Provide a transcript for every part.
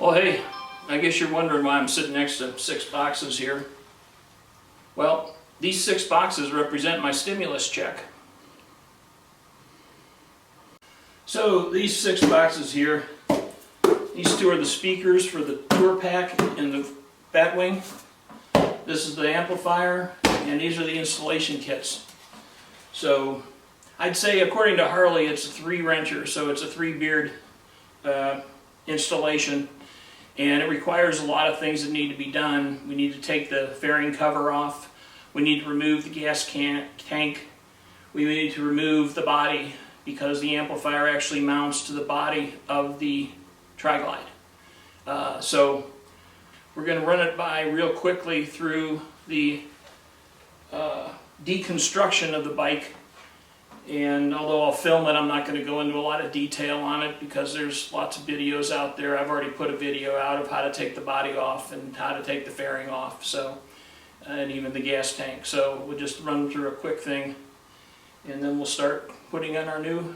Well, hey, I guess you're wondering why I'm sitting next to 6 boxes here. Well, these 6 boxes represent my stimulus check. So these 6 boxes here, these 2 are the speakers for the tour pack and the Batwing. This is the amplifier, and these are the installation kits. So I'd say, according to Harley, it's a 3 wrencher, so it's a 3 beard installation, and it requires a lot of things that need to be done. We need to take the fairing cover off. We need to remove the gas tank. We need to remove the body because the amplifier actually mounts to the body of the Tri-Glide. So we're going to run it by real quickly through the deconstruction of the bike. And although I'll film it, I'm not going to go into a lot of detail on it because there's lots of videos out there. I've already put a video out of how to take the body off and how to take the fairing off, so, and even the gas tank. So we'll just run through a quick thing, and then we'll start putting in our new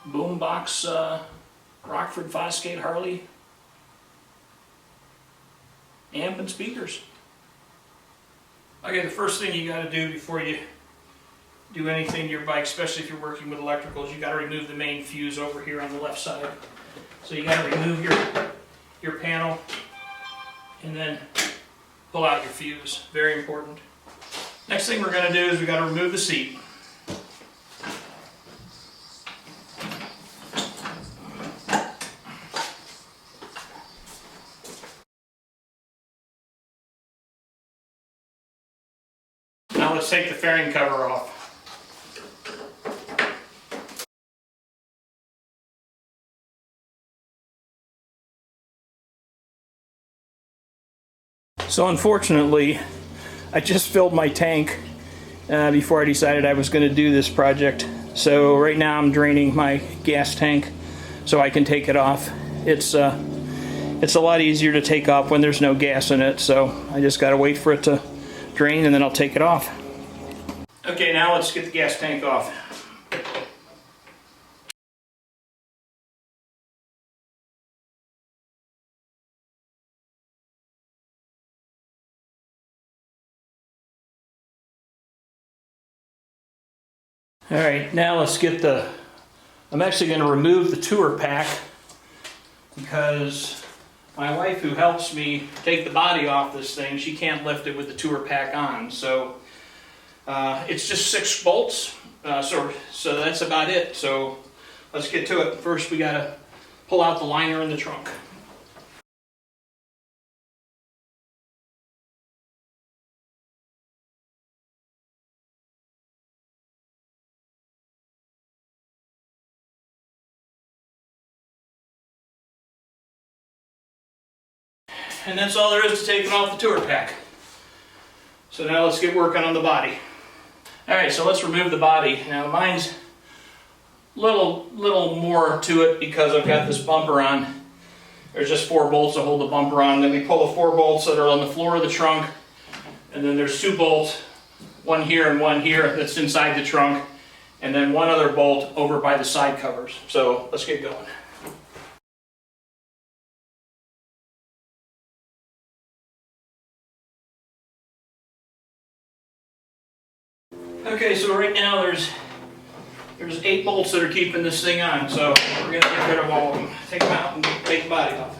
boombox Rockford Fosgate Harley amp and speakers. Okay, the first thing you got to do before you do anything to your bike, especially if you're working with electricals, you got to remove the main fuse over here on the left side. So you got to remove your panel and then pull out your fuse. Very important. Next thing we're going to do is we got to remove the seat. Now let's take the fairing cover off. So unfortunately, I just filled my tank before I decided I was going to do this project. So right now I'm draining my gas tank so I can take it off. It's a lot easier to take off when there's no gas in it, so I just got to wait for it to drain and then I'll take it off. Okay, now let's get the gas tank off. Alright, now let's get I'm actually going to remove the tour pack because my wife, who helps me take the body off this thing, she can't lift it with the tour pack on. So it's just 6 bolts, so that's about it. So let's get to it. First we got to pull out the liner in the trunk. And that's all there is to taking off the tour pack. So now let's get working on the body. Alright, so let's remove the body. Now mine's a little more to it because I've got this bumper on. There's just 4 bolts to hold the bumper on. Then we pull the 4 bolts that are on the floor of the trunk. And then there's 2 bolts, one here and one here, that's inside the trunk. And then 1 other bolt over by the side covers. So let's get going. Okay, so right now there's 8 bolts that are keeping this thing on, so we're going to get rid of all of them. Take them out and take the body off.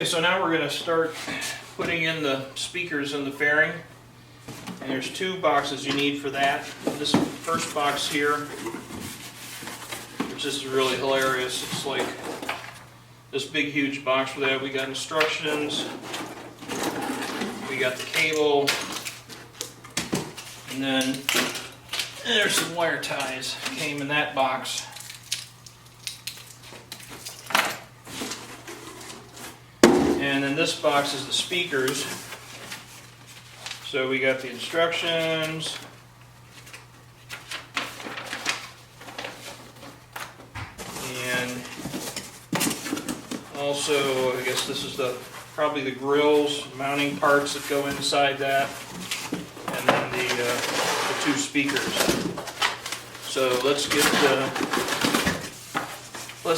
So now we're going to start putting in the speakers and the fairing, and there's 2 boxes you need for that. This first box here, which is really hilarious, it's like this big huge box for that. We got instructions, we got the cable, and then there's some wire ties came in that box. And then this box is the speakers. So we got the instructions. And also, I guess this is probably the grills, mounting parts that go inside that, and then the two speakers. So let's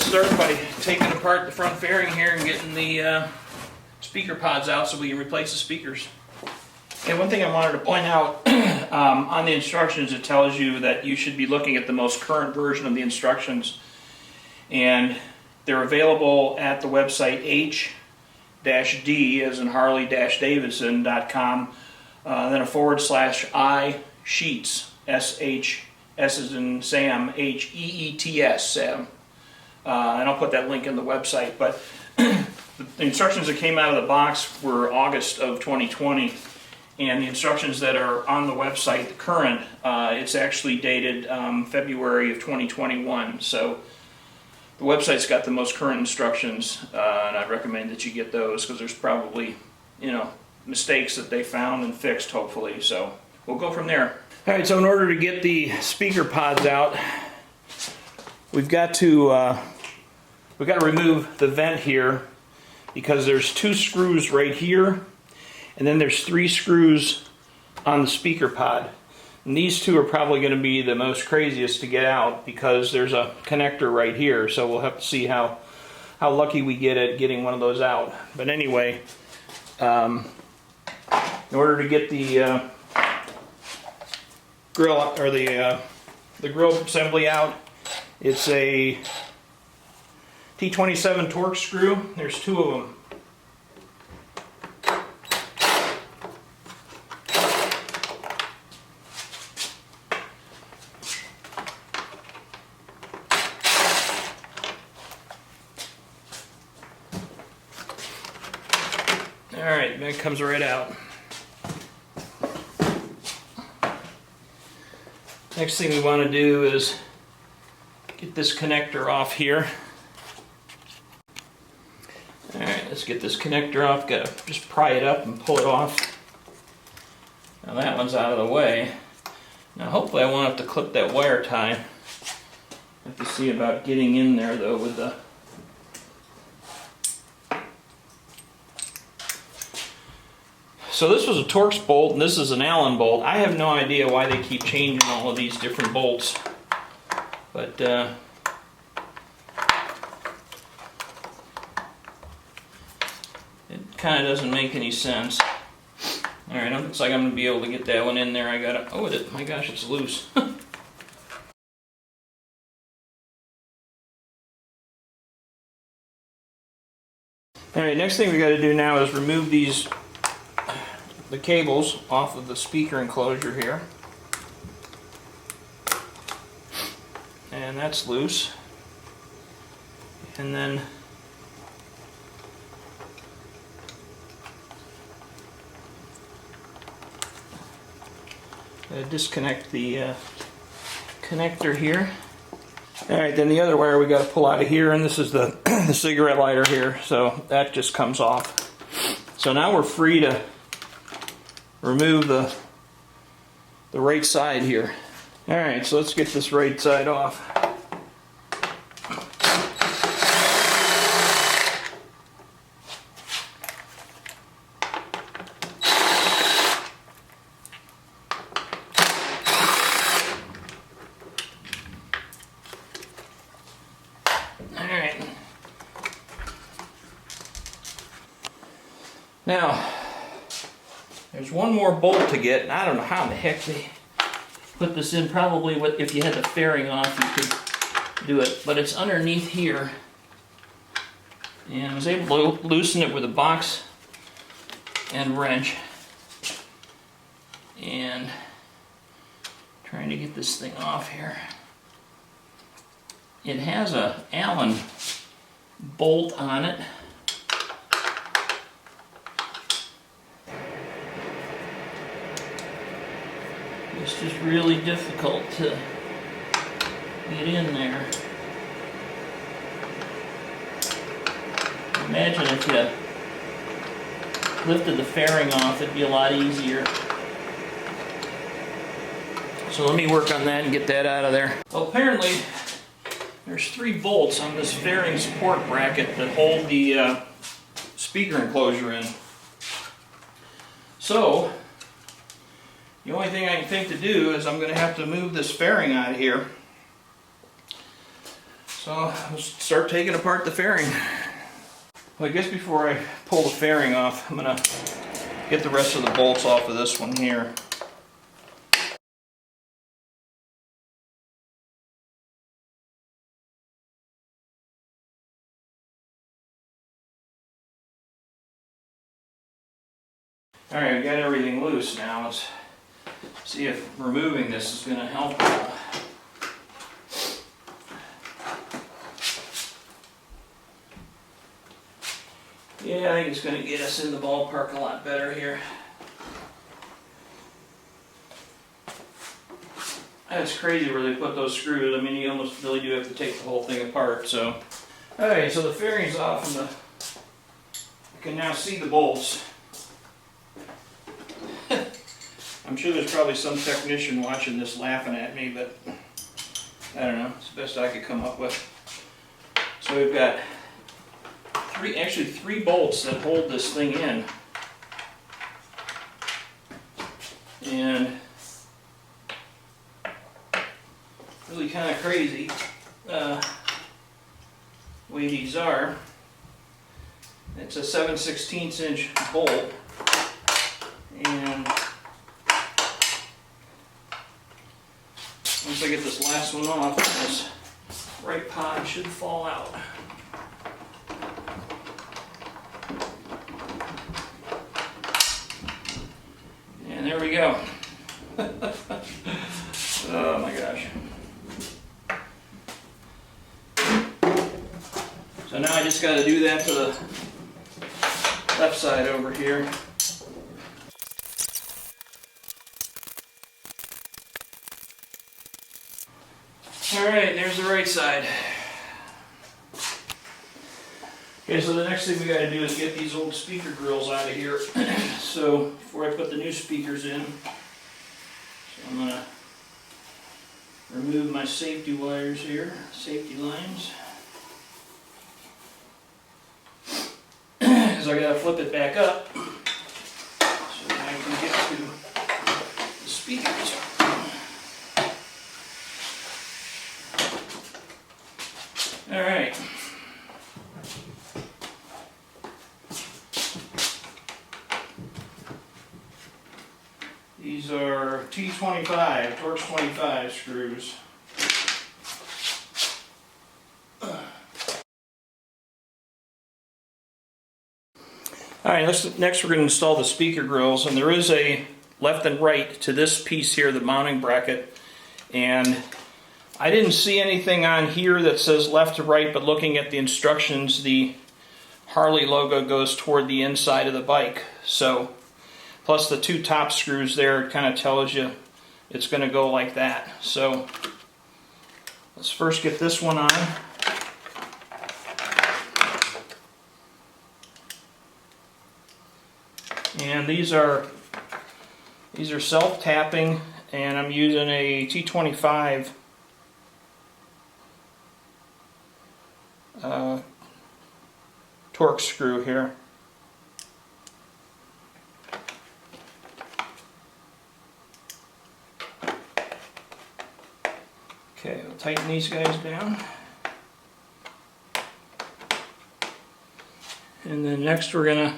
start by taking apart the front fairing here and getting the speaker pods out so we can replace the speakers. And one thing I wanted to point out, on the instructions it tells you that you should be looking at the most current version of the instructions, and they're available at the website h-d as in Harley-Davidson.com, then a /I sheets, S as in Sam, H-E-E-T-S, Sam. And I'll put that link in the website. But the instructions that came out of the box were August of 2020, and the instructions that are on the website, the current, it's actually dated February of 2021. So the website's got the most current instructions, and I'd recommend that you get those because there's probably, mistakes that they found and fixed, hopefully. So we'll go from there. All right, so in order to get the speaker pods out, we've got to remove the vent here because there's 2 screws right here, and then there's 3 screws on the speaker pod. And these 2 are probably going to be the most craziest to get out because there's a connector right here. So we'll have to see how lucky we get at getting one of those out. But anyway, in order to get the grill or the grill assembly out, it's a T27 Torx screw. There's 2 of them. Alright, that comes right out. Next thing we want to do is get this connector off here. Alright, let's get this connector off. Gotta just pry it up and pull it off. Now that one's out of the way. Now hopefully I won't have to clip that wire tie. I have to see about getting in there though with the... So this was a Torx bolt and this is an Allen bolt. I have no idea why they keep changing all of these different bolts. But it kind of doesn't make any sense. Alright, looks like I'm going to be able to get that one in there. I gotta, oh my gosh, it's loose. Alright, next thing we got to do now is remove the cables off of the speaker enclosure here. And that's loose. And then disconnect the connector here. Alright, then the other wire we got to pull out of here, and this is the, the cigarette lighter here, so that just comes off. So now we're free to remove the right side here. Alright, so let's get this right side off. Alright. Now, there's one more bolt to get, and I don't know how in the heck they put this in. Probably if you had the fairing off you could do it, but it's underneath here. And I was able to loosen it with a box and wrench. And trying to get this thing off here. It has a Allen bolt on it. It's just really difficult to get in there. Imagine if you lifted the fairing off, it'd be a lot easier. So let me work on that and get that out of there. Well, apparently there's 3 bolts on this fairing support bracket that hold the speaker enclosure in. So the only thing I can think to do is I'm going to have to move this fairing out of here. So let's start taking apart the fairing. Well, I guess before I pull the fairing off, I'm going to get the rest of the bolts off of this one here. Alright, we got everything loose now. Let's see if removing this is going to help. Yeah, I think it's going to get us in the ballpark a lot better here. That's crazy where they put those screws. I mean, you almost really do have to take the whole thing apart. So, alright, so the fairing's off and you can now see the bolts. I'm sure there's probably some technician watching this laughing at me, but I don't know. It's the best I could come up with. So we've got actually three bolts that hold this thing in. And really kind of crazy the way these are. It's a 7/16 inch bolt, and once I get this last one off, this right pod should fall out. And there we go. Oh my gosh. So now I just got to do that to the left side over here. Alright, there's the right side. Okay, so the next thing we got to do is get these old speaker grills out of here. So before I put the new speakers in, so I'm going to remove my safety wires here, safety lines. Because I got to flip it back up so that I can get to the speakers. Alright. These are T25, Torx 25 screws. Alright, next we're going to install the speaker grills, and there is a left and right to this piece here, the mounting bracket, and I didn't see anything on here that says left to right, but looking at the instructions, the Harley logo goes toward the inside of the bike. So, plus the two top screws there, it kind of tells you it's going to go like that. So, let's first get this one on. And these are self-tapping, and I'm using a T25 Torx screw here. Okay, we'll tighten these guys down. And then next we're going to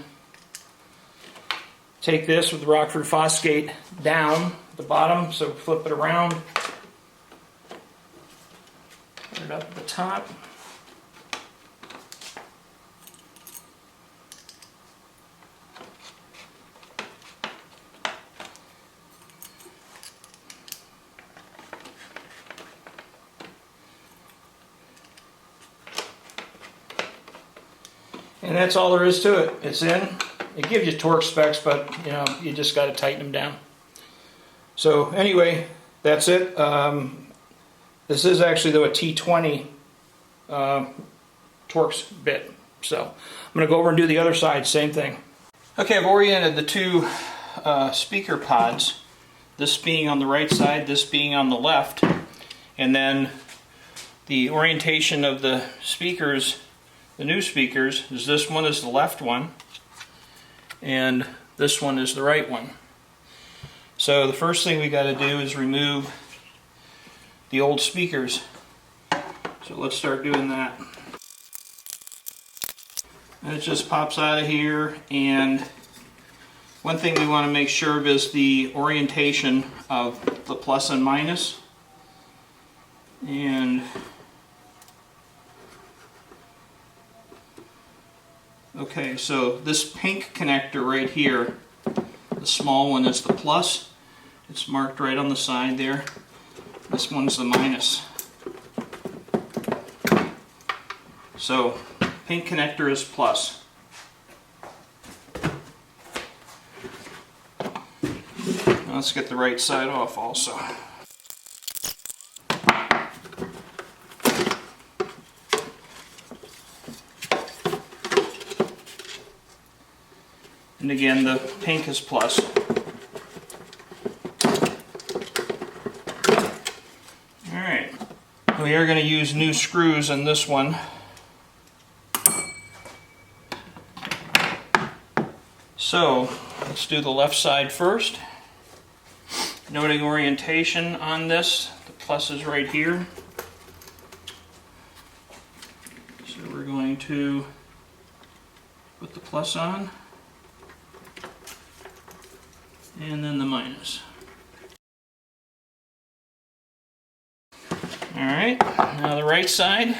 take this with the Rockford Fosgate down at the bottom, so flip it around, put it up at the top. And that's all there is to it. It's in. It gives you torque specs, but you know, you just got to tighten them down. So anyway, that's it. This is actually though a T20 Torx bit. So I'm going to go over and do the other side, same thing. Okay, I've oriented the two speaker pods. this being on the right side, this being on the left, and then the orientation of the speakers, the new speakers, is this one is the left one, and this one is the right one. So the first thing we got to do is remove the old speakers. So let's start doing that. And it just pops out of here, and one thing we want to make sure of is the orientation of the plus and minus. And okay, so this pink connector right here, the small one is the plus. It's marked right on the side there. This one's the minus. So pink connector is plus. Now let's get the right side off also. And again, the pink is plus. Alright, we are going to use new screws in this one. So, let's do the left side first. Noting orientation on this, the plus is right here. So we're going to put the plus on, and then the minus. Alright, now the right side.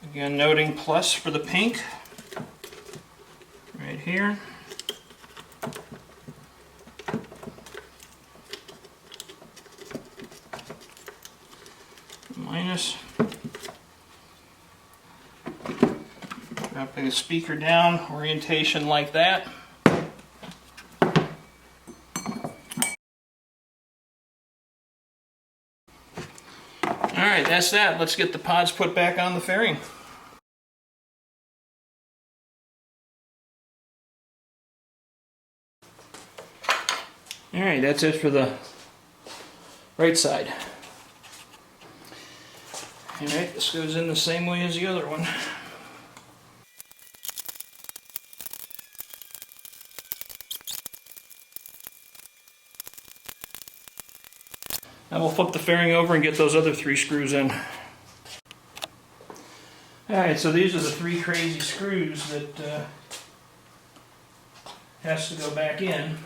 Again, noting plus for the pink. Right here. Minus. Dropping the speaker down, orientation like that. Alright, that's that. Let's get the pods put back on the fairing. Alright, that's it for the right side. Alright, this goes in the same way as the other one. Now we'll flip the fairing over and get those other 3 screws in. Alright, so these are the 3 crazy screws that has to go back in.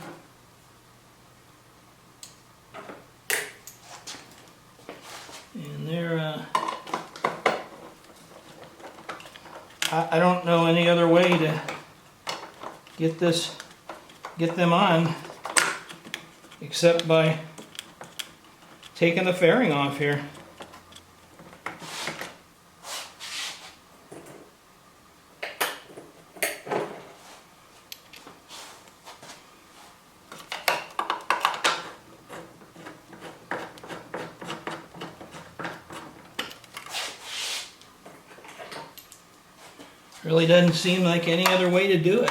And they're, I don't know any other way to get them on except by taking the fairing off here. Really doesn't seem like any other way to do it.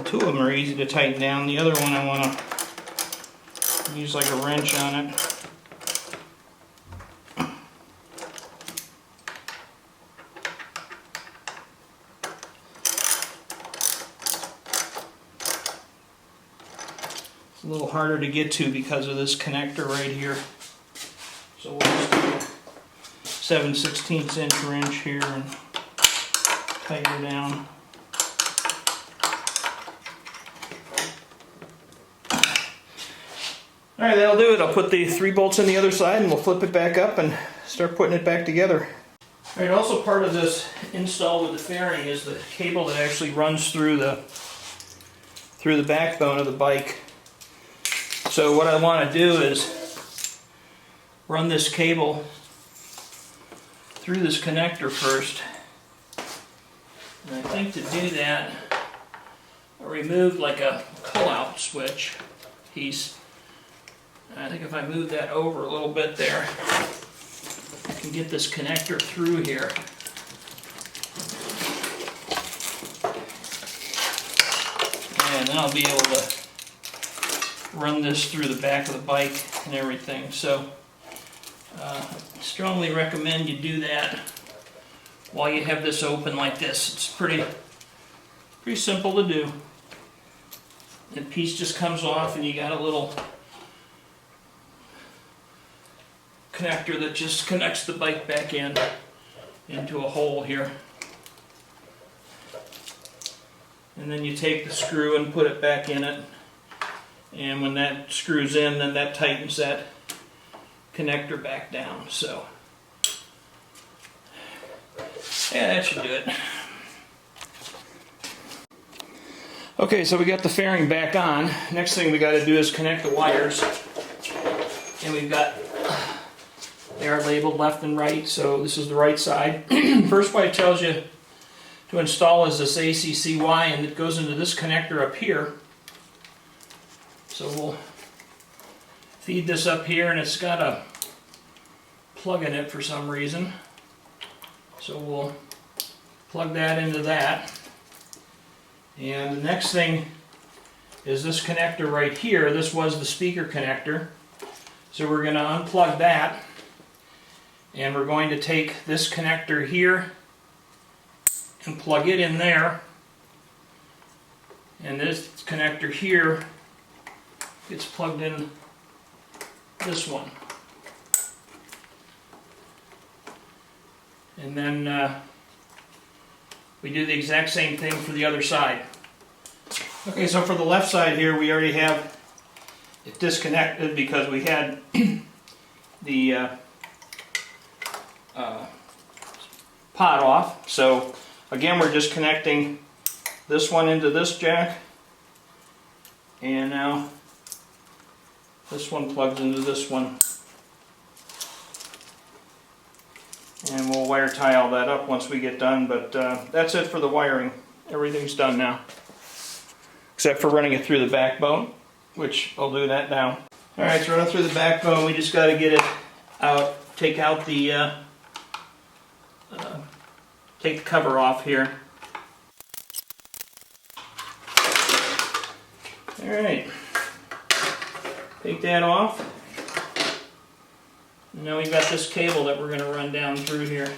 Two of them are easy to tighten down. The other one I want to use like a wrench on it. It's a little harder to get to because of this connector right here. So we'll just do a 7/16 inch wrench here and tighten it down. Alright, that'll do it. I'll put the 3 bolts in the other side and we'll flip it back up and start putting it back together. Alright, also part of this install with the fairing is the cable that actually runs through the backbone of the bike. So what I want to do is run this cable through this connector first. And I think to do that, I removed like a pull-out switch piece. And I think if I move that over a little bit there, I can get this connector through here. And then I'll be able to run this through the back of the bike and everything. So strongly recommend you do that while you have this open like this. It's pretty simple to do. The piece just comes off and you got a little connector that just connects the bike back into a hole here. And then you take the screw and put it back in it. And when that screws in, then that tightens that connector back down. So, yeah, that should do it. Okay, so we got the fairing back on. Next thing we got to do is connect the wires. And we've got, they are labeled left and right, so this is the right side. First way it tells you to install is this ACCY, and it goes into this connector up here. So we'll feed this up here, and it's got a plug in it for some reason. So we'll plug that into that. And the next thing is this connector right here. This was the speaker connector. So we're going to unplug that, and we're going to take this connector here and plug it in there. And this connector here gets plugged in this one. And then we do the exact same thing for the other side. Okay, so for the left side here, we already have it disconnected because we had the pot off. So again, we're just connecting this one into this jack, and now this one plugs into this one. And we'll wire tie all that up once we get done, but that's it for the wiring. Everything's done now, except for running it through the backbone, which I'll do that now. Alright, so running through the backbone, we just got to get it out, take out the take the cover off here. Alright, take that off. And now we've got this cable that we're going to run down through here.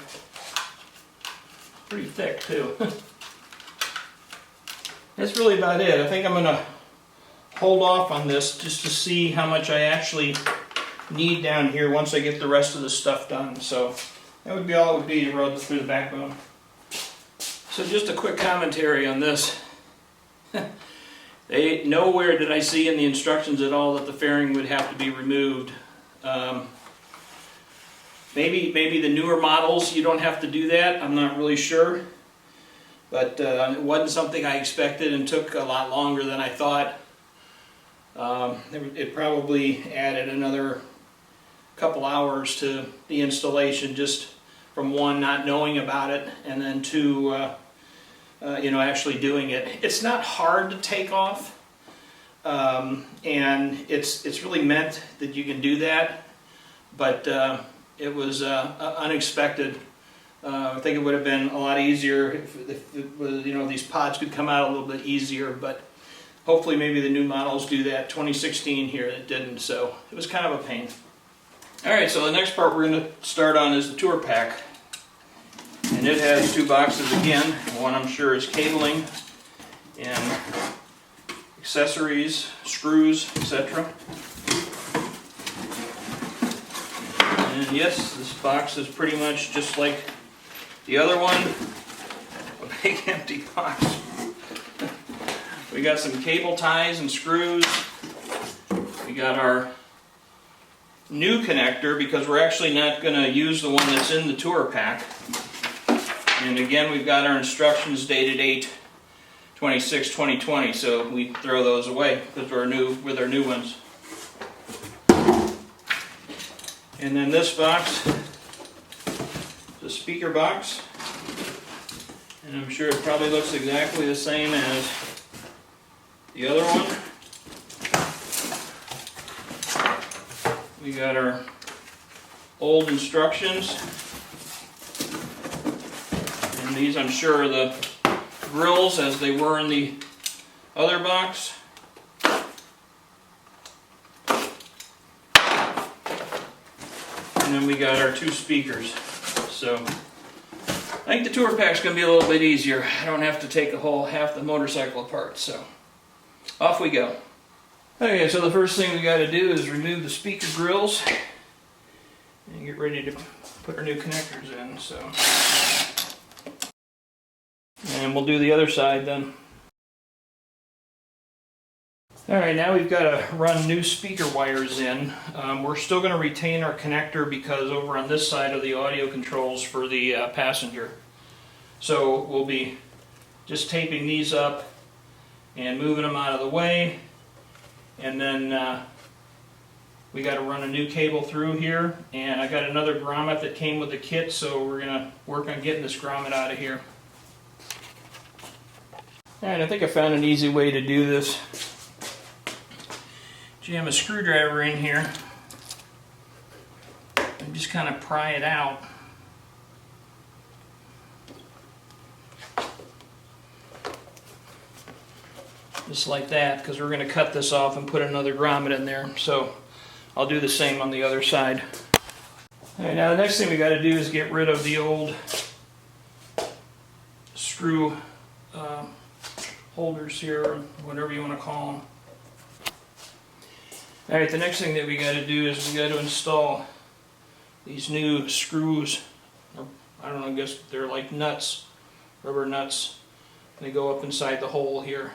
Pretty thick too. That's really about it. I think I'm going to hold off on this just to see how much I actually need down here once I get the rest of the stuff done. So that would be all it would be to run through the backbone. So just a quick commentary on this. Nowhere did I see in the instructions at all that the fairing would have to be removed. Maybe the newer models you don't have to do that. I'm not really sure. But it wasn't something I expected and took a lot longer than I thought. It probably added another couple hours to the installation, just from one, not knowing about it, and then two, actually doing it. It's not hard to take off, and it's really meant that you can do that, but it was unexpected. I think it would have been a lot easier if it was, these pods could come out a little bit easier, but hopefully maybe the new models do that. 2016 here, it didn't, so it was kind of a pain. Alright, so the next part we're going to start on is the tour pack. And it has two boxes again. One I'm sure is cabling and accessories, screws, etc. And yes, this box is pretty much just like the other one, a big empty box. We got some cable ties and screws. We got our new connector because we're actually not going to use the one that's in the tour pack. And again, we've got our instructions dated 8/26/2020, so we throw those away because we're new with our new ones. And then this box is a speaker box. And I'm sure it probably looks exactly the same as the other one. We got our old instructions. And these, I'm sure, are the grills as they were in the other box. And then we got our two speakers. So I think the tour pack's going to be a little bit easier. I don't have to take half the motorcycle apart. So off we go. Okay, so the first thing we got to do is remove the speaker grills and get ready to put our new connectors in. So, and we'll do the other side then. Alright, now we've got to run new speaker wires in. We're still going to retain our connector because over on this side are the audio controls for the passenger. So we'll be just taping these up and moving them out of the way. And then we got to run a new cable through here. And I got another grommet that came with the kit, so we're going to work on getting this grommet out of here. Alright, I think I found an easy way to do this. Jam a screwdriver in here and just kind of pry it out. Just like that, because we're going to cut this off and put another grommet in there. So I'll do the same on the other side. Alright, now the next thing we got to do is get rid of the old screw holders here, or whatever you want to call them. Alright, the next thing that we got to do is we got to install these new screws. Or, I don't know, I guess they're like nuts, rubber nuts. They go up inside the hole here.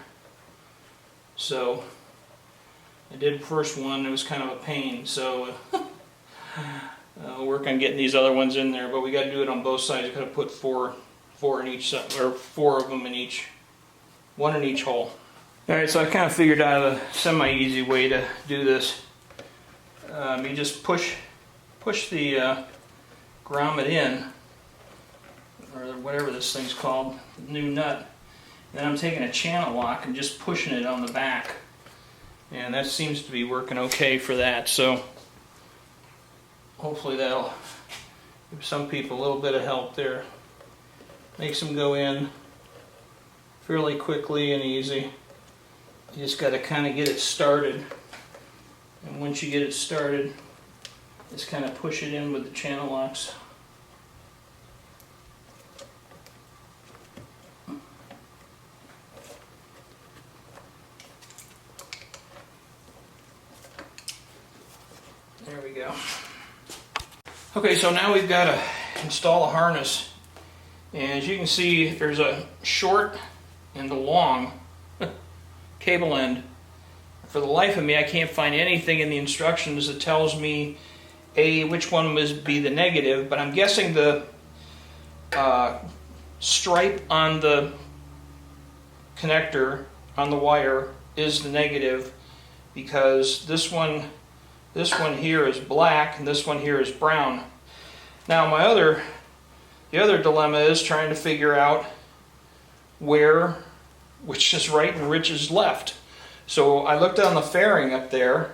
So I did the first one, it was kind of a pain, so I'll work on getting these other ones in there, but we got to do it on both sides. We got to put four in each side, or four of them in each, one in each hole. Alright, so I kind of figured out a semi-easy way to do this. You just push the grommet in, or whatever this thing's called, the new nut. Then I'm taking a channel lock and just pushing it on the back. And that seems to be working okay for that, so hopefully that'll give some people a little bit of help there. Makes them go in fairly quickly and easy. You just got to kind of get it started. And once you get it started, just kind of push it in with the channel locks. There we go. Okay, so now we've got to install a harness. And as you can see, there's a short and a long cable end. For the life of me, I can't find anything in the instructions that tells me which one must be the negative, but I'm guessing the stripe on the connector on the wire is the negative, because this one here is black and this one here is brown. Now the other dilemma is trying to figure out which is right and which is left. So I looked on the fairing up there,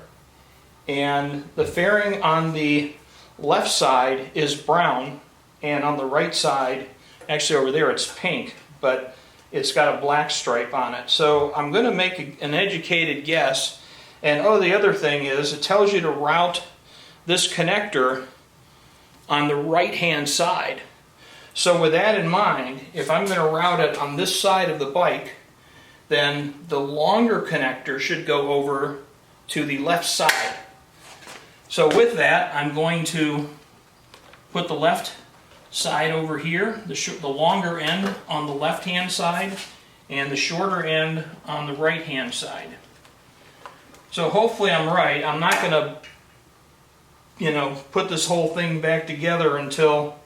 and the fairing on the left side is brown, and on the right side, actually over there it's pink, but it's got a black stripe on it. So I'm going to make an educated guess. And the other thing is, it tells you to route this connector on the right hand side. So with that in mind, if I'm going to route it on this side of the bike, then the longer connector should go over to the left side. So with that, I'm going to put the left side over here, the longer end on the left hand side, and the shorter end on the right hand side. So hopefully I'm right. I'm not going to, put this whole thing back together until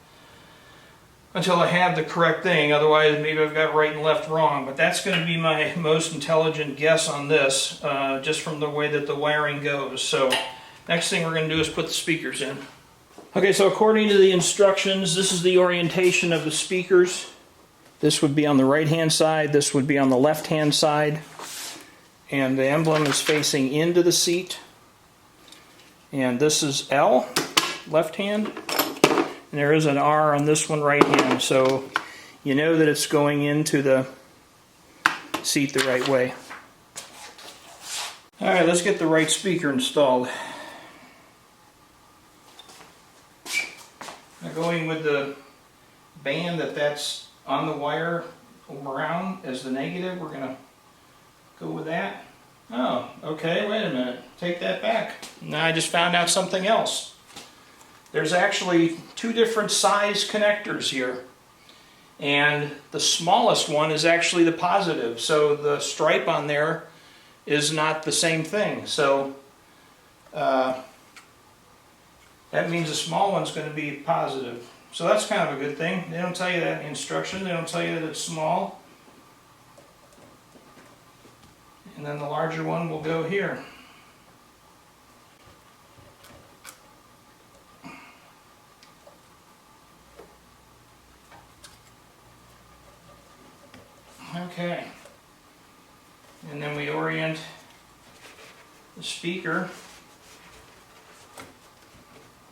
I have the correct thing. Otherwise, maybe I've got right and left wrong. But that's going to be my most intelligent guess on this, just from the way that the wiring goes. So next thing we're going to do is put the speakers in. Okay, so according to the instructions, this is the orientation of the speakers. This would be on the right-hand side, this would be on the left-hand side, and the emblem is facing into the seat. And this is L, left hand, and there is an R on this one, right hand, so you know that it's going into the seat the right way. Alright, let's get the right speaker installed. Now, going with the band that's on the wire around as the negative, we're going to go with that. Oh, okay, wait a minute. Take that back. Now I just found out something else. There's actually two different size connectors here. And the smallest one is actually the positive. So the stripe on there is not the same thing. So that means the small one's going to be positive. So that's kind of a good thing. They don't tell you that in the instructions. They don't tell you that it's small. And then the larger one will go here. Okay. And then we orient the speaker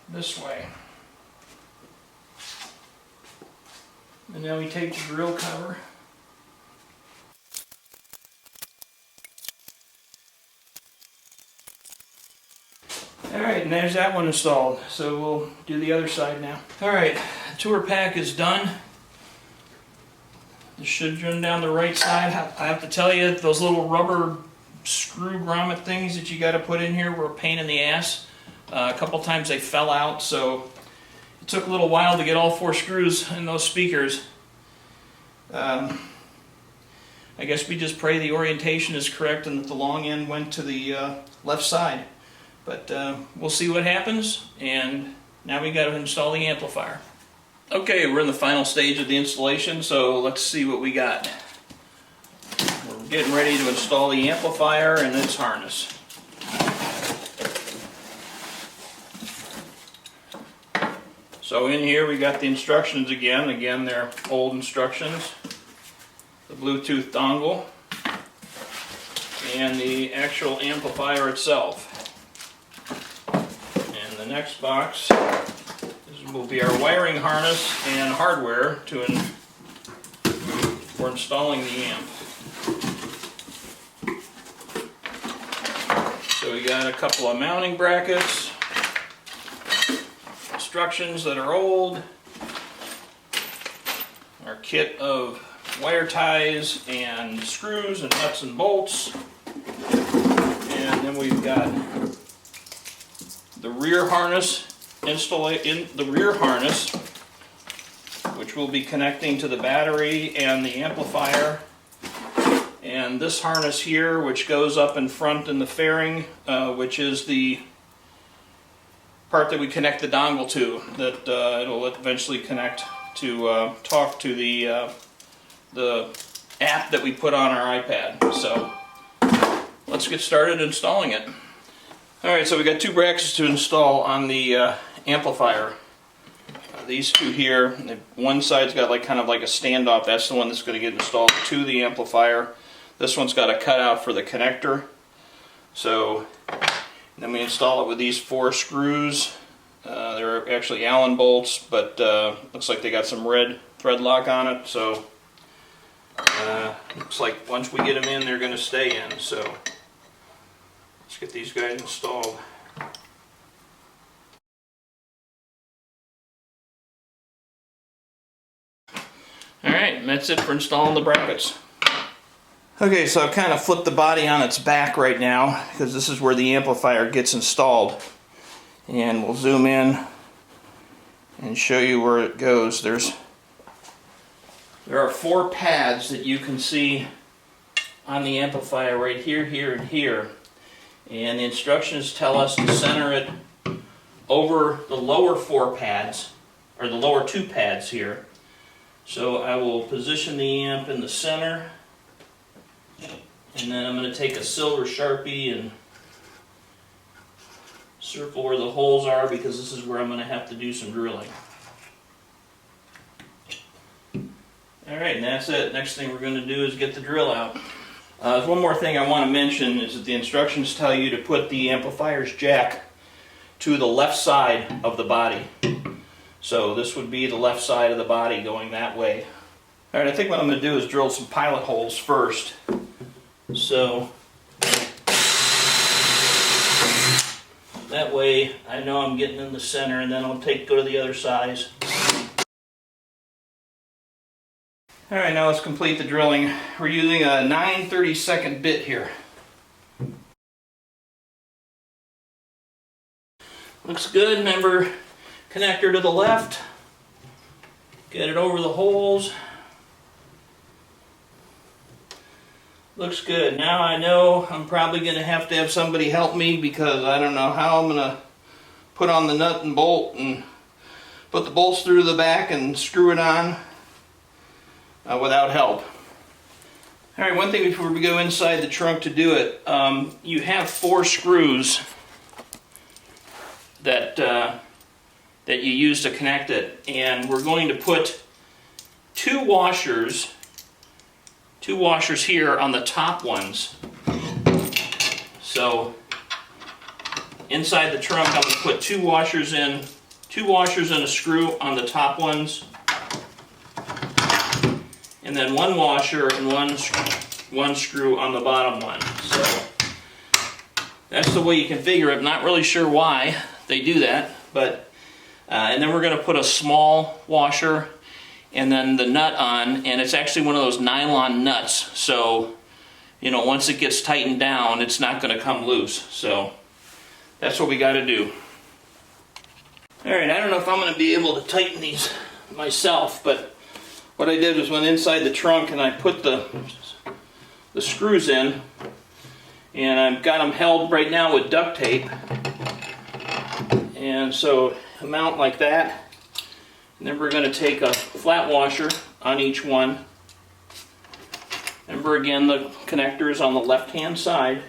this way. And then we take the grill cover. Alright, and there's that one installed. So we'll do the other side now. Alright, the tour pack is done. This should run down the right side. I have to tell you, those little rubber screw grommet things that you got to put in here were a pain in the ass. A couple times they fell out, so it took a little while to get all 4 screws in those speakers. I guess we just pray the orientation is correct and that the long end went to the left side. But we'll see what happens, and now we got to install the amplifier. Okay, we're in the final stage of the installation, so let's see what we got. We're getting ready to install the amplifier and its harness. So in here we got the instructions again. Again, they're old instructions. The Bluetooth dongle and the actual amplifier itself. And the next box will be our wiring harness and hardware for installing the amp. So we got a couple of mounting brackets, instructions that are old, our kit of wire ties and screws and nuts and bolts, and then we've got the rear harness which will be connecting to the battery and the amplifier, and this harness here which goes up in front in the fairing, which is the part that we connect the dongle to, that it'll eventually connect to talk to the app that we put on our iPad. So let's get started installing it. Alright, so we got 2 brackets to install on the amplifier. These 2 here, one side's got kind of like a standoff. That's the one that's going to get installed to the amplifier. This one's got a cutout for the connector. So then we install it with these 4 screws. They're actually Allen bolts, but looks like they got some red thread lock on it. So looks like once we get them in, they're going to stay in. So let's get these guys installed. Alright, and that's it for installing the brackets. Okay, so I've kind of flipped the body on its back right now because this is where the amplifier gets installed. And we'll zoom in and show you where it goes. There are 4 pads that you can see on the amplifier right here, here, and here. And the instructions tell us to center it over the lower 4 pads, or the lower 2 pads here. So I will position the amp in the center, and then I'm going to take a silver Sharpie and circle where the holes are because this is where I'm going to have to do some drilling. Alright, and that's it. Next thing we're going to do is get the drill out. There's one more thing I want to mention is that the instructions tell you to put the amplifier's jack to the left side of the body. So this would be the left side of the body going that way. Alright, I think what I'm going to do is drill some pilot holes first. So that way I know I'm getting in the center, and then I'll go to the other sides. Alright, now let's complete the drilling. We're using a 9/32 bit here. Looks good. Remember, connector to the left. Get it over the holes. Looks good. Now I know I'm probably going to have somebody help me because I don't know how I'm going to put on the nut and bolt and put the bolts through the back and screw it on without help. Alright, one thing before we go inside the trunk to do it, you have 4 screws that you use to connect it, and we're going to put 2 washers here on the top ones. So inside the trunk I'm going to put 2 washers and a screw on the top ones, and then 1 washer and one screw on the bottom one. So that's the way you configure it. I'm not really sure why they do that, but and then we're going to put a small washer and then the nut on, and it's actually one of those nylon nuts, so you know, once it gets tightened down it's not going to come loose. So that's what we got to do. Alright, I don't know if I'm going to be able to tighten these myself, but what I did was went inside the trunk and I put the screws in, and I've got them held right now with duct tape, and so a mount like that, and then we're going to take a flat washer on each one. Remember, again, the connector is on the left hand side,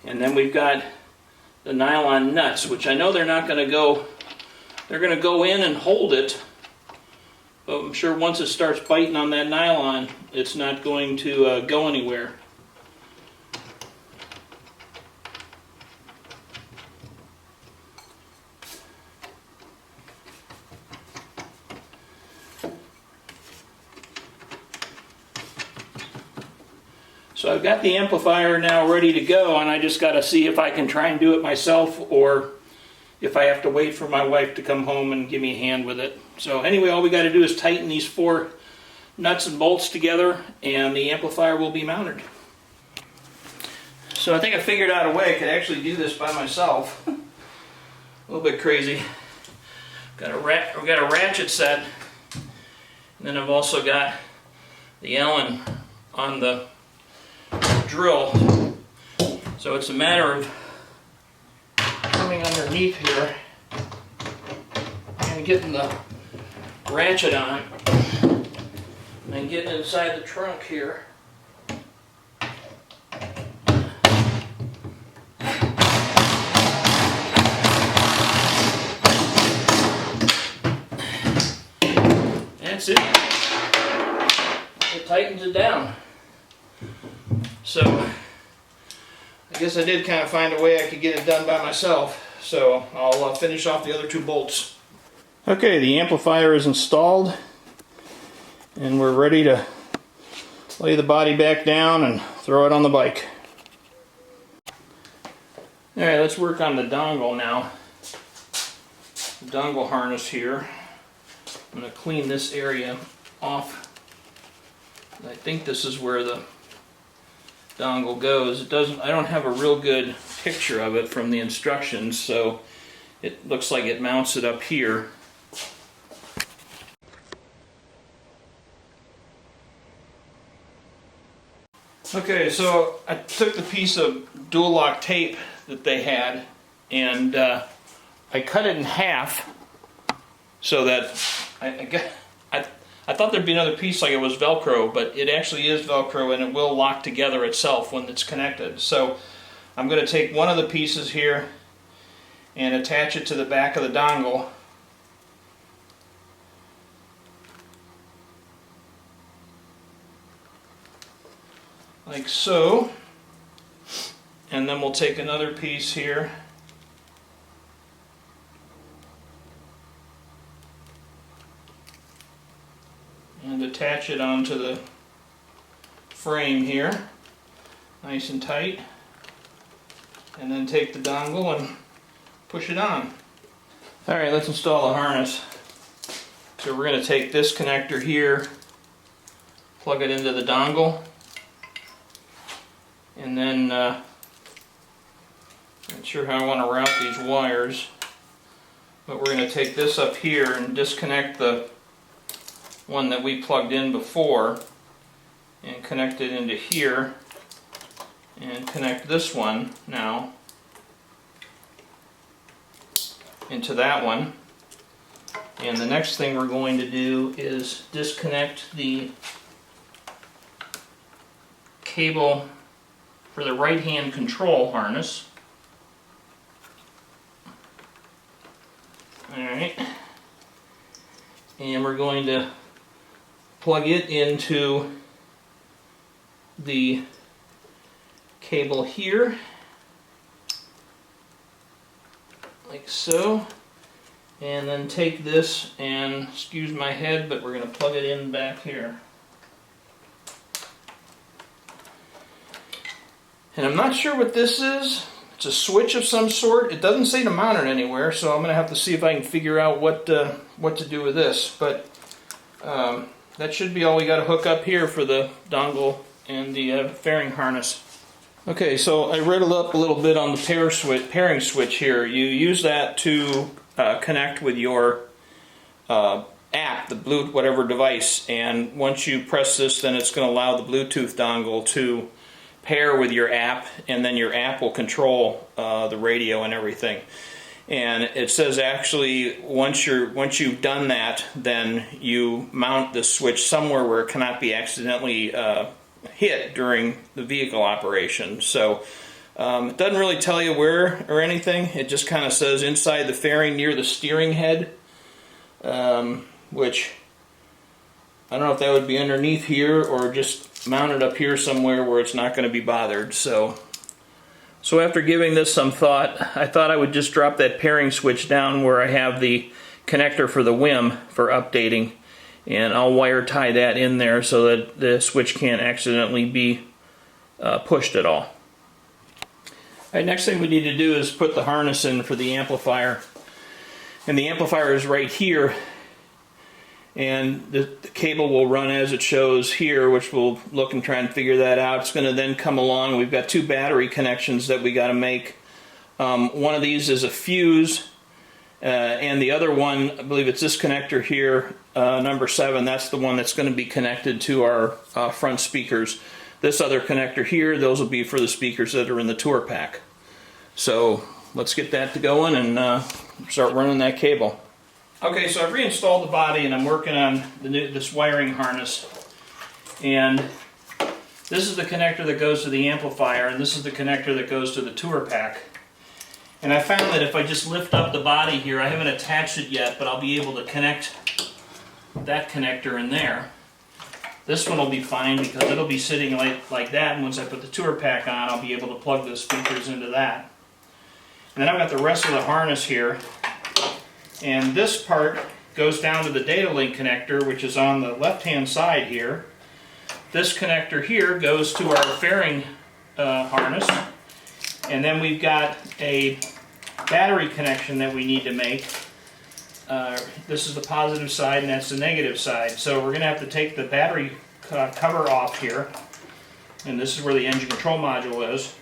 and then we've got the nylon nuts, which I know they're not going to go, they're going to go in and hold it, but I'm sure once it starts biting on that nylon it's not going to go anywhere. So I've got the amplifier now ready to go, and I just got to see if I can try and do it myself or if I have to wait for my wife to come home and give me a hand with it. So anyway, all we got to do is tighten these 4 nuts and bolts together and the amplifier will be mounted. So I think I figured out a way I could actually do this by myself. A little bit crazy. We've got a ratchet set, and then I've also got the Allen on the drill. So it's a matter of coming underneath here and getting the ratchet on and then getting inside the trunk here. That's it. It tightens it down. So I guess I did kind of find a way I could get it done by myself. So I'll finish off the other 2 bolts. Okay, the amplifier is installed and we're ready to lay the body back down and throw it on the bike. Alright, let's work on the dongle now. The dongle harness here. I'm going to clean this area off. I think this is where the dongle goes. I don't have a real good picture of it from the instructions, so it looks like it mounts it up here. Okay, so I took the piece of dual lock tape that they had and I cut it in half so that I thought there'd be another piece like it was Velcro, but it actually is Velcro and it will lock together itself when it's connected. So I'm going to take one of the pieces here and attach it to the back of the dongle. Like so. And then we'll take another piece here and attach it onto the frame here, nice and tight, and then take the dongle and push it on. Alright, let's install the harness. So we're going to take this connector here, plug it into the dongle, and then not sure how I want to route these wires, but we're going to take this up here and disconnect the one that we plugged in before and connect it into here, and connect this one now into that one. And the next thing we're going to do is disconnect the cable for the right hand control harness. Alright, and we're going to plug it into the cable here, like so, and then take this and, excuse my head, but we're going to plug it in back here. And I'm not sure what this is. It's a switch of some sort. It doesn't say to mount it anywhere, so I'm going to have to see if I can figure out what to do with this. But that should be all we got to hook up here for the dongle and the fairing harness. Okay, so I read up a little bit on the pairing switch here. You use that to connect with your app, the Bluetooth whatever device, and once you press this, then it's going to allow the Bluetooth dongle to pair with your app, and then your app will control the radio and everything. And it says actually once you've done that, then you mount the switch somewhere where it cannot be accidentally hit during the vehicle operation. So it doesn't really tell you where or anything. It just kind of says inside the fairing near the steering head, which I don't know if that would be underneath here or just mounted up here somewhere where it's not going to be bothered. So after giving this some thought, I thought I would just drop that pairing switch down where I have the connector for the WIM for updating, and I'll wire tie that in there so that the switch can't accidentally be pushed at all. Alright, next thing we need to do is put the harness in for the amplifier. And the amplifier is right here, and the cable will run as it shows here, which we'll look and try and figure that out. It's going to then come along. We've got two battery connections that we got to make. One of these is a fuse, and the other one, I believe it's this connector here, number 7. That's the one that's going to be connected to our front speakers. This other connector here, those will be for the speakers that are in the tour pack. So let's get that to going and start running that cable. Okay, so I've reinstalled the body and I'm working on this wiring harness. And this is the connector that goes to the amplifier, and this is the connector that goes to the tour pack. And I found that if I just lift up the body here, I haven't attached it yet, but I'll be able to connect that connector in there. This one will be fine because it'll be sitting like that, and once I put the tour pack on, I'll be able to plug the speakers into that. And then I've got the rest of the harness here. And this part goes down to the data link connector, which is on the left-hand side here. This connector here goes to our fairing harness. And then we've got a battery connection that we need to make. This is the positive side and that's the negative side. So we're going to have to take the battery cover off here. And this is where the engine control module is.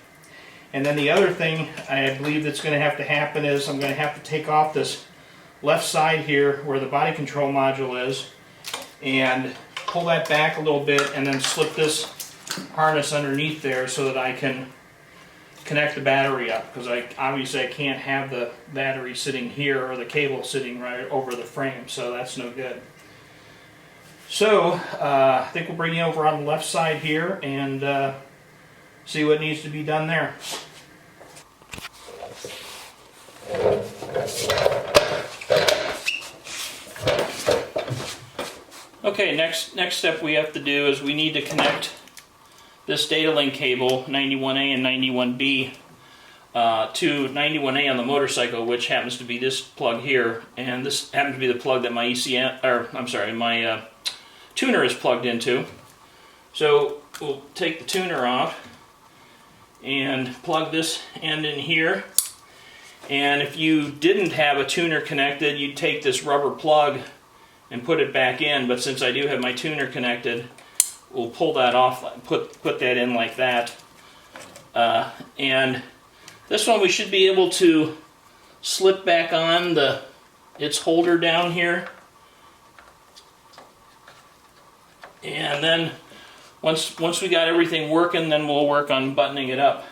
And then the other thing I believe that's going to have to happen is I'm going to have to take off this left side here where the body control module is and pull that back a little bit and then slip this harness underneath there so that I can connect the battery up, because obviously I can't have the battery sitting here or the cable sitting right over the frame, so that's no good. So I think we'll bring you over on the left side here and see what needs to be done there. Okay, next step we have to do is we need to connect this data link cable, 91A and 91B, to 91A on the motorcycle, which happens to be this plug here, and this happens to be the plug that my my tuner is plugged into. So we'll take the tuner off and plug this end in here. And if you didn't have a tuner connected, you'd take this rubber plug and put it back in. But since I do have my tuner connected, we'll pull that off, put that in like that. And this one we should be able to slip back on its holder down here. And then once we got everything working, then we'll work on buttoning it up.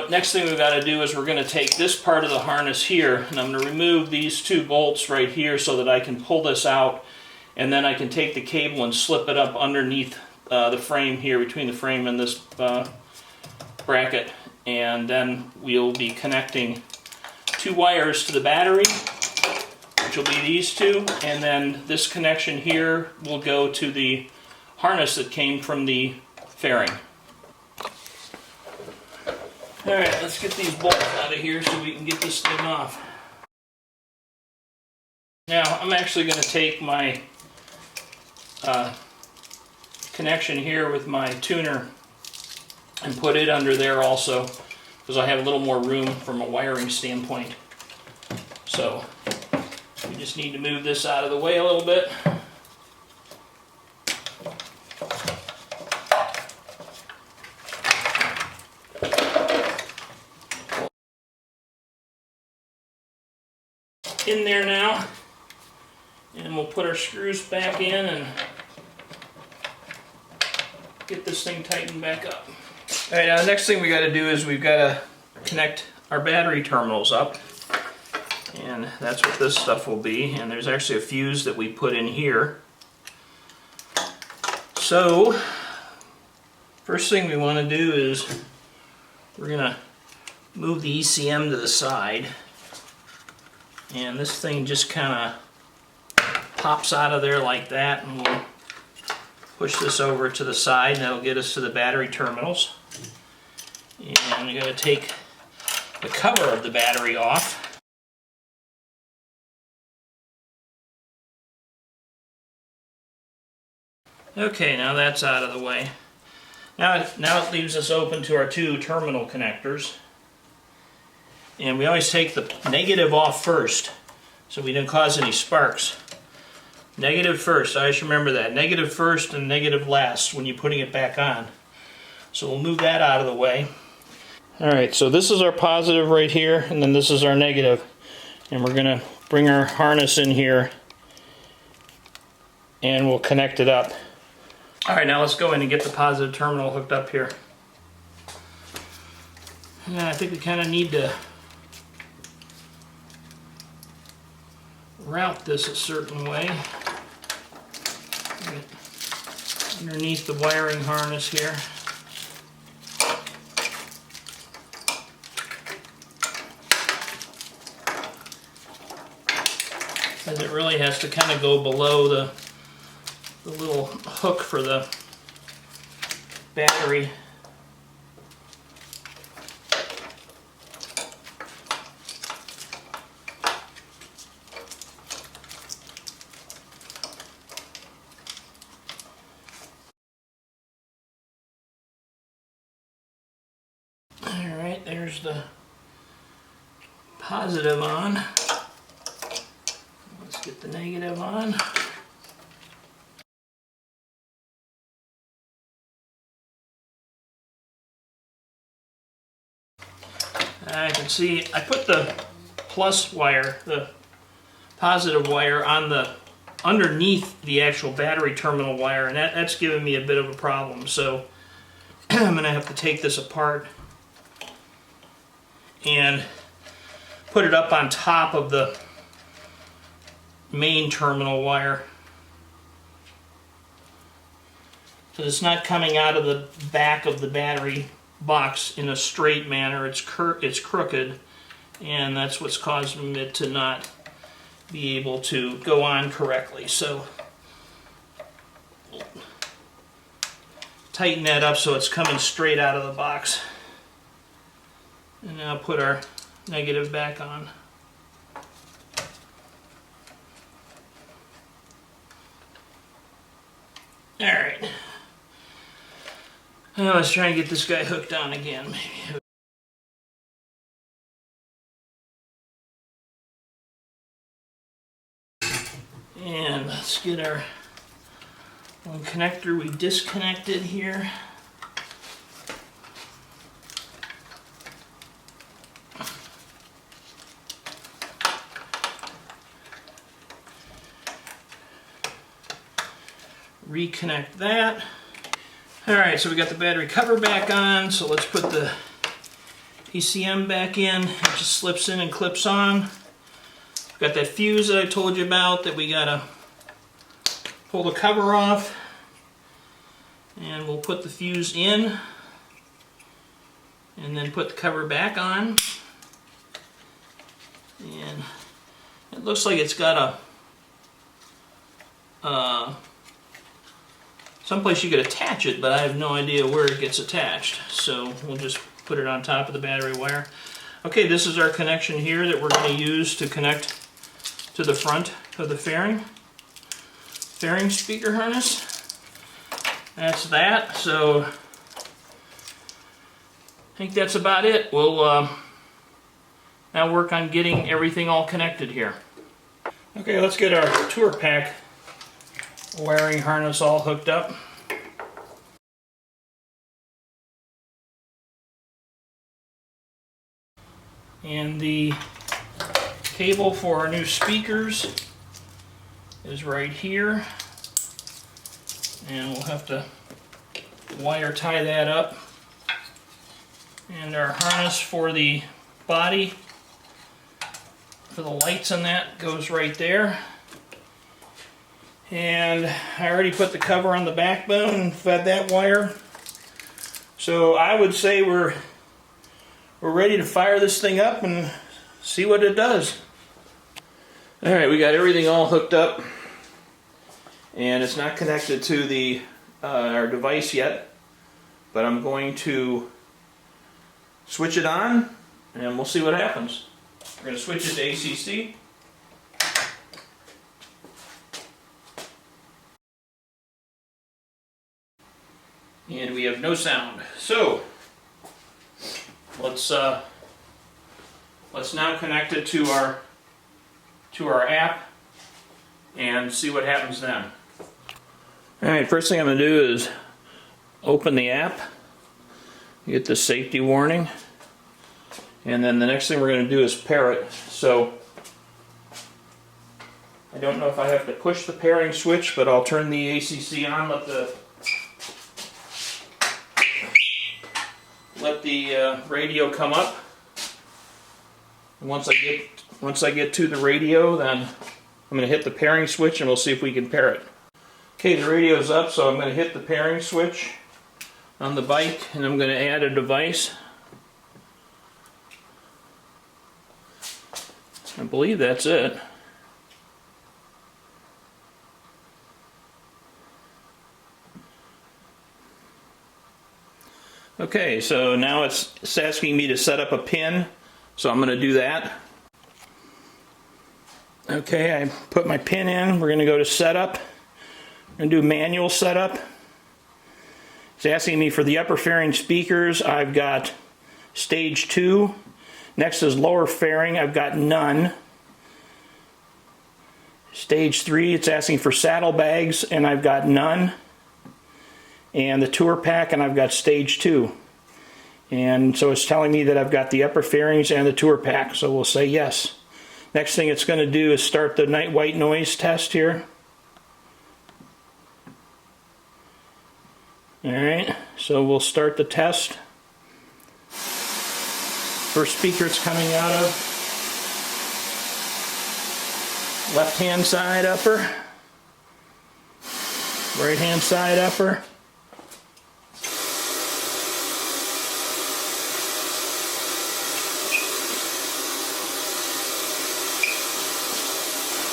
Next thing we've got to do is we're going to take this part of the harness here, and I'm going to remove these two bolts right here so that I can pull this out, and then I can take the cable and slip it up underneath the frame here, between the frame and this bracket, and then we'll be connecting two wires to the battery, which will be these two, and then this connection here will go to the harness that came from the fairing. Alright, let's get these bolts out of here so we can get this thing off. Now, I'm actually going to take my connection here with my tuner and put it under there also, because I have a little more room from a wiring standpoint. So, we just need to move this out of the way a little bit. In there now, and we'll put our screws back in and get this thing tightened back up. All right, now the next thing we got to do is we've got to connect our battery terminals up, and that's what this stuff will be. And there's actually a fuse that we put in here. So first thing we want to do is we're going to move the ECM to the side. And this thing just kind of pops out of there like that, and we'll push this over to the side, and that'll get us to the battery terminals. And we're going to take the cover of the battery off. Okay, now that's out of the way. Now it leaves us open to our two terminal connectors. And we always take the negative off first, so we don't cause any sparks. Negative first, I always remember that. Negative first and negative last when you're putting it back on. So we'll move that out of the way. Alright, so this is our positive right here, and then this is our negative. And we're going to bring our harness in here, and we'll connect it up. Alright, now let's go in and get the positive terminal hooked up here. And I think we kind of need to route this a certain way. Underneath the wiring harness here. As it really has to kind of go below the little hook for the battery. Alright, there's the positive on. Let's get the negative on. I can see I put the plus wire, the positive wire, on the underneath the actual battery terminal wire, and that's giving me a bit of a problem. So I'm going to have to take this apart and put it up on top of the main terminal wire, so it's not coming out of the back of the battery box in a straight manner. It's crooked, and that's what's causing it to not be able to go on correctly. So tighten that up so it's coming straight out of the box. And now put our negative back on. Alright. Now let's try and get this guy hooked on again. And let's get our one connector we disconnected here. Reconnect that. Alright, so we got the battery cover back on, so let's put the PCM back in. It just slips in and clips on. Got that fuse that I told you about that we gotta pull the cover off. And we'll put the fuse in and then put the cover back on. And it looks like it's got a someplace you could attach it, but I have no idea where it gets attached. So we'll just put it on top of the battery wire. Okay, this is our connection here that we're going to use to connect to the front of the fairing speaker harness. That's that. So I think that's about it. We'll now work on getting everything all connected here. Okay, let's get our tour pack wiring harness all hooked up. And the cable for our new speakers is right here. And we'll have to wire tie that up. And our harness for the body, for the lights on that, goes right there. And I already put the cover on the backbone and fed that wire. So I would say we're ready to fire this thing up and see what it does. Alright, we got everything all hooked up. And it's not connected to the our device yet. But I'm going to switch it on and we'll see what happens. We're going to switch it to ACC. And we have no sound. So let's now connect it to our app and see what happens then. Alright, first thing I'm going to do is open the app, get the safety warning, and then the next thing we're going to do is pair it. So I don't know if I have to push the pairing switch, but I'll turn the ACC on, let the radio come up. And once I get to the radio, then I'm going to hit the pairing switch and we'll see if we can pair it. Okay, the radio's up, so I'm going to hit the pairing switch on the bike and I'm going to add a device. I believe that's it. Okay, so now it's asking me to set up a pin, so I'm going to do that. Okay, I put my pin in. We're going to go to setup. I'm going to do manual setup. It's asking me for the upper fairing speakers. I've got stage 2. Next is lower fairing. I've got none. Stage 3, it's asking for saddlebags, and I've got none. And the tour pack, and I've got stage 2. And so it's telling me that I've got the upper fairings and the tour pack, so we'll say yes. Next thing it's going to do is start the night white noise test here. Alright, so we'll start the test. First speaker it's coming out of, left hand side upper, right hand side upper.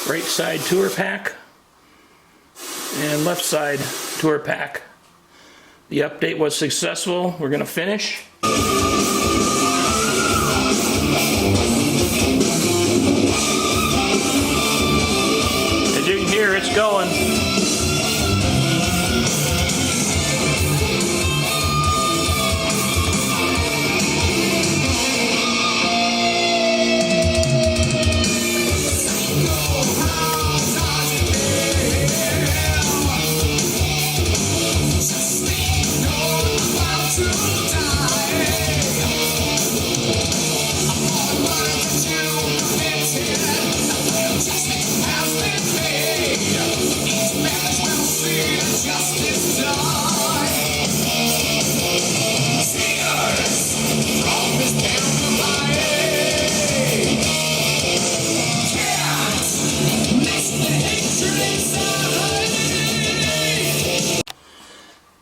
Right side tour pack and left side tour pack. The update was successful. We're going to finish. As you can hear, it's going.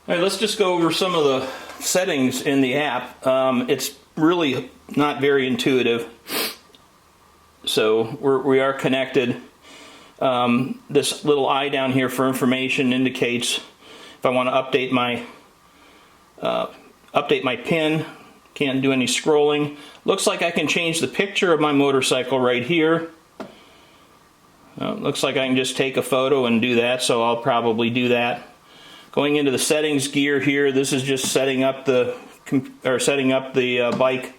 All right, let's just go over some of the settings in the app. It's really not very intuitive. So we are connected. This little eye down here for information indicates if I want to update my pin. Can't do any scrolling. Looks like I can change the picture of my motorcycle right here. Looks like I can just take a photo and do that, so I'll probably do that. Going into the settings gear here, this is just setting up the bike.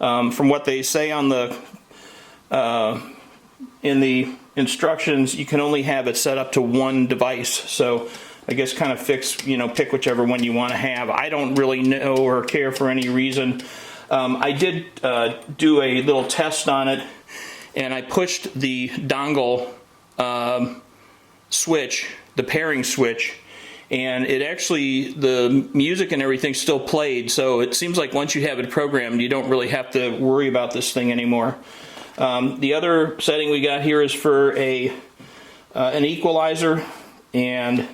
From what they say on the in the instructions, you can only have it set up to one device. So I guess kind of pick whichever one you want to have. I don't really know or care for any reason. I did do a little test on it, and I pushed the dongle switch, the pairing switch, and it actually, the music and everything still played, so it seems like once you have it programmed, you don't really have to worry about this thing anymore. The other setting we got here is for an equalizer, and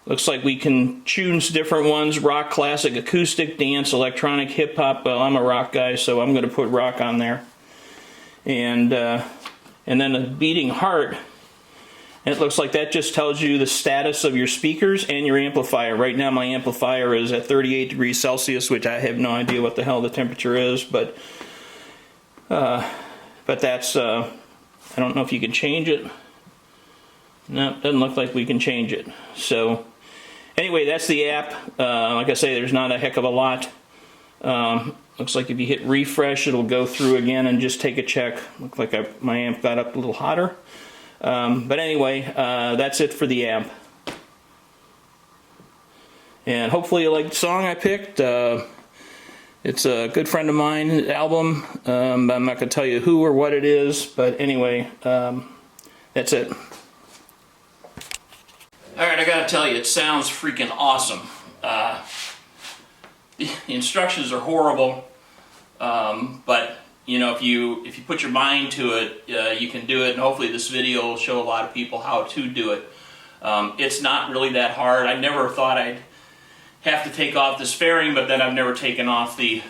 looks like we can choose different ones: rock, classic, acoustic, dance, electronic, hip hop. Well, I'm a rock guy, so I'm going to put rock on there. And then a beating heart. It looks like that just tells you the status of your speakers and your amplifier. Right now my amplifier is at 38 degrees Celsius, which I have no idea what the hell the temperature is, but that's, I don't know if you can change it. No, doesn't look like we can change it. So anyway, that's the app. Like I say, there's not a heck of a lot. Looks like if you hit refresh, it'll go through again and just take a check. Looks like my amp got up a little hotter. But anyway, that's it for the app. And hopefully you like the song I picked. It's a good friend of mine album. I'm not going to tell you who or what it is, but anyway, that's it. Alright, I gotta tell you, it sounds freaking awesome. The instructions are horrible, but you know, if you put your mind to it, you can do it, and hopefully this video will show a lot of people how to do it. It's not really that hard. I never thought I'd have to take off this fairing, but then I've never taken off the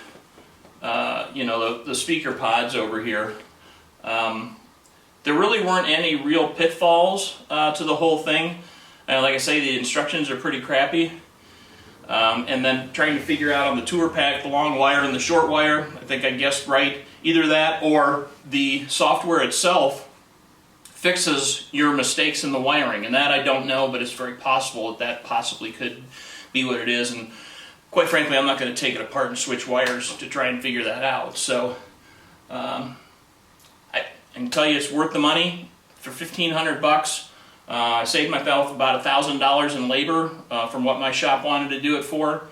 the speaker pods over here. There really weren't any real pitfalls to the whole thing. Like I say, the instructions are pretty crappy. And then trying to figure out on the tour pack the long wire and the short wire, I think I guessed right. Either that or the software itself fixes your mistakes in the wiring, and that I don't know, but it's very possible that possibly could be what it is. And quite frankly, I'm not going to take it apart and switch wires to try and figure that out. So I can tell you it's worth the money. For $1,500, I saved myself about $1,000 in labor from what my shop wanted to do it for.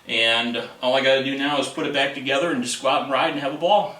And all I got to do now is put it back together and just go out and ride and have a ball.